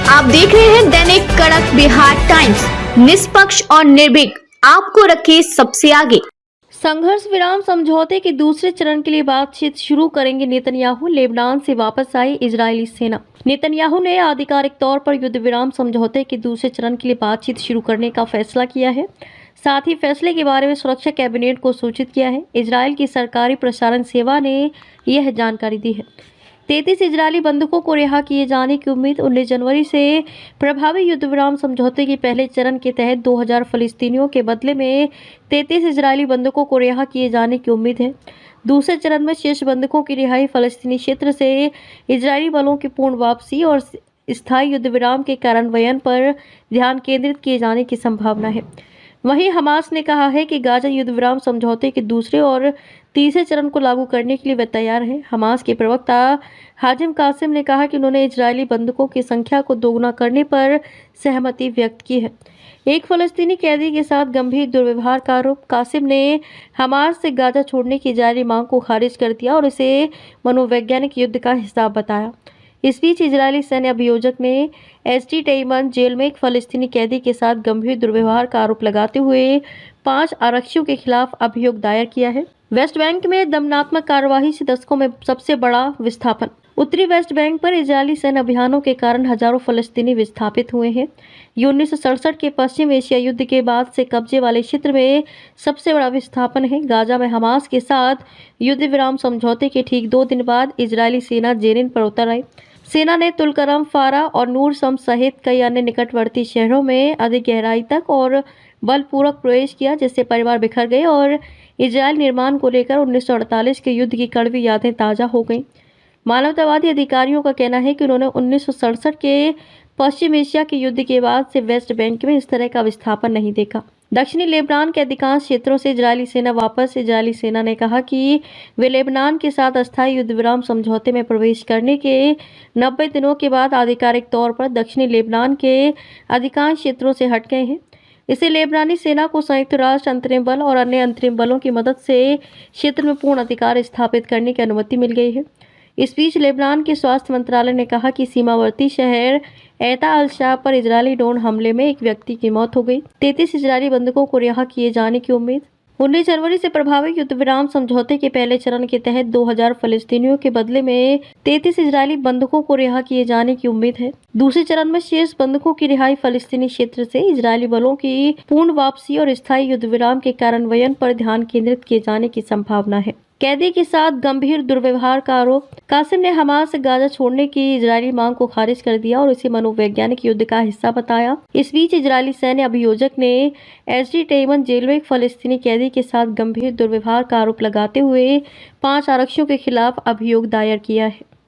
आप देख रहे हैं दैनिक कड़क बिहार टाइम्स, निष्पक्ष और निर्भीक, आपको रखे सबसे आगे। संघर्ष विराम समझौते के दूसरे चरण के लिए बातचीत शुरू करेंगे नेतन्याहू। लेबनान से वापस आई इजरायली सेना। नेतन्याहू ने आधिकारिक तौर पर युद्ध विराम समझौते के दूसरे चरण के लिए बातचीत शुरू करने का फैसला किया है। साथ ही फैसले के बारे में सुरक्षा कैबिनेट को सूचित किया है। इजरायल की सरकारी प्रसारण सेवा ने यह जानकारी दी है। 33 इजरायली बंधकों को रिहा किए जाने की उम्मीद। 19 जनवरी से प्रभावी युद्ध विराम समझौते के पहले चरण के तहत 2000 फलस्तीनियों के बदले में 33 इजरायली बंधकों को रिहा किए जाने की उम्मीद है। दूसरे चरण में शेष बंधकों की रिहाई, फलस्तीनी क्षेत्र से इजरायली बलों की पूर्ण वापसी और स्थायी युद्ध विराम के कार्यान्वयन पर ध्यान केंद्रित किए जाने की संभावना है। वहीं हमास ने कहा है कि गाजा युद्ध विराम समझौते के दूसरे और तीसरे चरण को लागू करने के लिए वे तैयार है। हमास के प्रवक्ता हाजिम कासिम ने कहा कि उन्होंने इजरायली बंधकों की संख्या को दोगुना करने पर सहमति व्यक्त की है। एक फलस्तीनी कैदी के साथ गंभीर दुर्व्यवहार का आरोप। कासिम ने हमास से गाजा छोड़ने की इजरायली मांग को खारिज कर दिया और इसे मनोवैज्ञानिक युद्ध का हिस्सा बताया। इस बीच इजरायली सैन्य अभियोजक ने एसटी टेमन जेल में एक फलस्तीनी कैदी के साथ गंभीर दुर्व्यवहार का आरोप लगाते हुए 5 आरक्षियों के खिलाफ अभियोग दायर किया है। वेस्ट बैंक में दमनात्मक कार्यवाही से दशकों में सबसे बड़ा विस्थापन। उत्तरी वेस्ट बैंक पर इजरायली सैन्य अभियानों के कारण हजारों फलस्तीनी विस्थापित हुए हैं। ये 1967 के पश्चिम एशिया युद्ध के बाद से कब्जे वाले क्षेत्र में सबसे बड़ा विस्थापन है। गाजा में हमास के साथ युद्ध विराम समझौते के ठीक 2 दिन बाद इजरायली सेना जेनिन पर उतर आई। सेना ने तुलकरम, फारा और नूर शम्स सहित कई अन्य निकटवर्ती शहरों में अधिक गहराई तक और बलपूर्वक प्रवेश किया, जिससे परिवार बिखर गए और इजरायल निर्माण को लेकर 1948 के युद्ध की कड़वी यादें ताज़ा हो गईं। मानवतावादी अधिकारियों का कहना है कि उन्होंने 1967 के पश्चिम एशिया के युद्ध के बाद से वेस्ट बैंक में इस तरह का विस्थापन नहीं देखा। दक्षिणी लेबनान के अधिकांश क्षेत्रों से इजरायली सेना वापस। इजरायली सेना ने कहा कि वे लेबनान के साथ अस्थायी युद्ध विराम समझौते में प्रवेश करने के 90 दिनों के बाद आधिकारिक तौर पर दक्षिणी लेबनान के अधिकांश क्षेत्रों से हट गए हैं। इसे लेबनानी सेना को संयुक्त राष्ट्र अंतरिम बल और अन्य अंतरिम बलों की मदद से क्षेत्र में पूर्ण अधिकार स्थापित करने की अनुमति मिल गई है। इस बीच लेबनान के स्वास्थ्य मंत्रालय ने कहा कि सीमावर्ती शहर एता अल शाह पर इजरायली ड्रोन हमले में एक व्यक्ति की मौत हो गई। 33 इजरायली बंधकों को रिहा किए जाने की उम्मीद। 19 जनवरी से प्रभावी युद्ध विराम समझौते के पहले चरण के तहत 2000 फलस्तीनियों के बदले में 33 इजरायली बंधकों को रिहा किए जाने की उम्मीद है। दूसरे चरण में शेष बंधकों की रिहाई, फलस्तीनी क्षेत्र से इजरायली बलों की पूर्ण वापसी और स्थायी युद्ध विराम के कार्यान्वयन पर ध्यान केंद्रित किए जाने की संभावना है। कैदी के साथ गंभीर दुर्व्यवहार का आरोप। कासिम ने हमास से गाजा छोड़ने की इजरायली मांग को खारिज कर दिया और इसे मनोवैज्ञानिक युद्ध का हिस्सा बताया। इस बीच इजरायली सैन्य अभियोजक ने एसडी टेमन जेल में एक फलस्तीनी कैदी के साथ गंभीर दुर्व्यवहार का आरोप लगाते हुए 5 आरक्षियों के खिलाफ अभियोग दायर किया है।